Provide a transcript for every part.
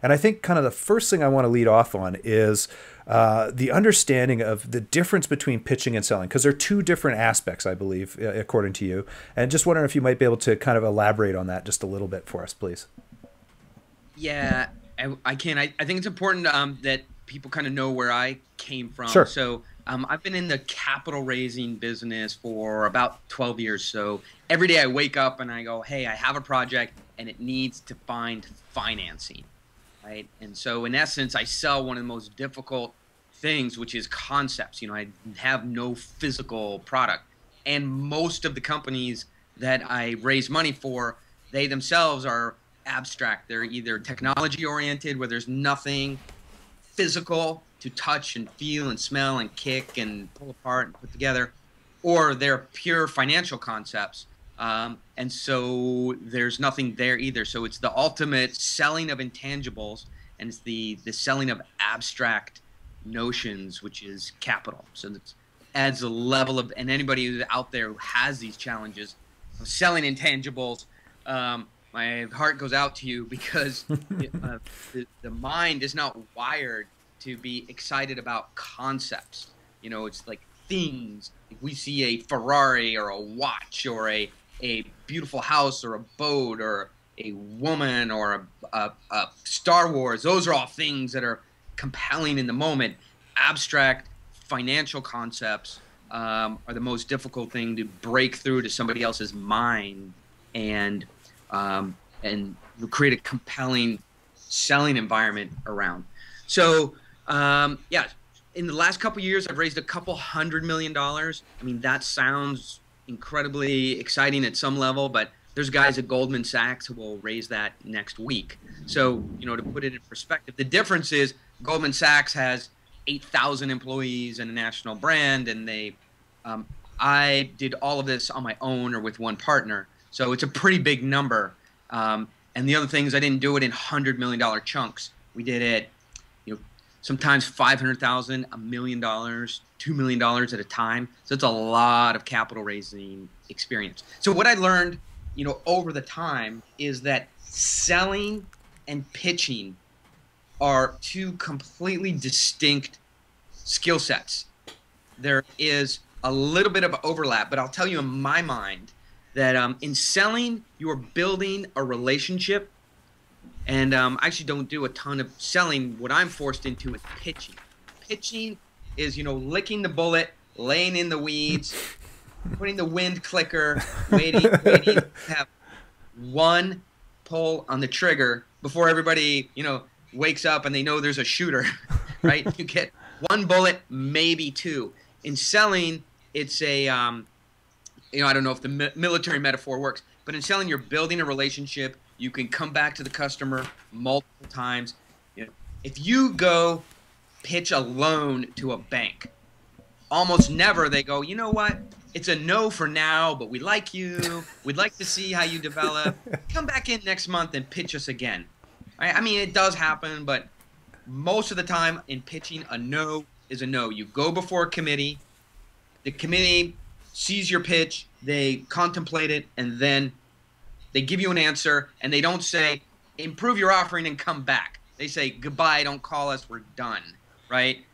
And I think kind of the first thing I want to lead off on is the understanding of the difference between pitching and selling, because they're two different aspects, I believe, according to you. And just wondering if you might be able to kind of elaborate on that just a little bit for us, please. Yeah, I can. I think it's important that people kind of know where I came from. Sure. So I've been in the capital raising business for about 12 years. So every day I wake up and I go, hey, I have a project and it needs to find financing, right? And so in essence, I sell one of the most difficult things, which is concepts. I have no physical product. And most of the companies that I raise money for, they themselves are abstract. They're either technology oriented, where there's nothing physical to touch and feel and smell and kick and pull apart and put together, or they're pure financial concepts. And so there's nothing there either. So it's the ultimate selling of intangibles, and it's the selling of abstract notions, which is capital. So that adds a level of, and anybody who's out there who has these challenges of selling intangibles, my heart goes out to you, because the mind is not wired to be excited about concepts. It's like things. If we see a Ferrari or a watch or a beautiful house or a boat or a woman or a Star Wars, those are all things that are compelling in the moment. Abstract financial concepts are the most difficult thing to break through to somebody else's mind and create a compelling selling environment around. So, yeah, in the last couple of years, I've raised a couple $100 million. I mean, that sounds incredibly exciting at some level, but there's guys at Goldman Sachs who will raise that next week. So, to put it in perspective, the difference is Goldman Sachs has 8,000 employees and a national brand, and I did all of this on my own or with one partner. So it's a pretty big number. And the other thing is I didn't do it in $100 million chunks. We did it, sometimes 500,000, $1 million, $2 million at a time. So it's a lot of capital raising experience. So what I learned, over the time is that selling and pitching are two completely distinct skill sets. There is a little bit of overlap, but I'll tell you in my mind that in selling, you are building a relationship. And I actually don't do a ton of selling. What I'm forced into is pitching. Pitching is, licking the bullet, laying in the weeds, putting the wind clicker, waiting to have one pull on the trigger before everybody, wakes up and they know there's a shooter, right? You get one bullet, maybe two. In selling, it's a, I don't know if the military metaphor works, but in selling, you're building a relationship. You can come back to the customer multiple times. If you go pitch a loan to a bank, almost never they go, you know what? It's a no for now, but we like you. We'd like to see how you develop. Come back in next month and pitch us again. Right? I mean, it does happen, but most of the time in pitching, a no is a no. You go before a committee. The committee sees your pitch. They contemplate it, and then they give you an answer, and they don't say, improve your offering and come back. They say, goodbye, don't call us, we're done, right?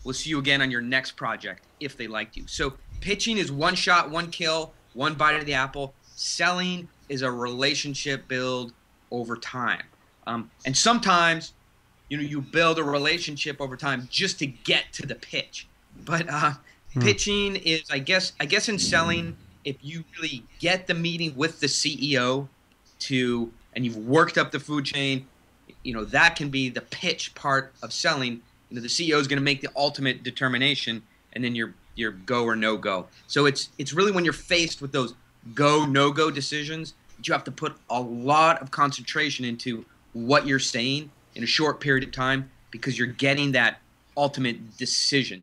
We'll see you again on your next project if they liked you. So pitching is one shot, one kill, one bite of the apple. Selling is a relationship build over time. And sometimes, you build a relationship over time just to get to the pitch. But pitching is, I guess in selling, if you really get the meeting with the CEO and you've worked up the food chain, that can be the pitch part of selling. The CEO is going to make the ultimate determination, and then you're go or no go. So it's really when you're faced with those go, no go decisions that you have to put a lot of concentration into what you're saying in a short period of time, because you're getting that ultimate decision.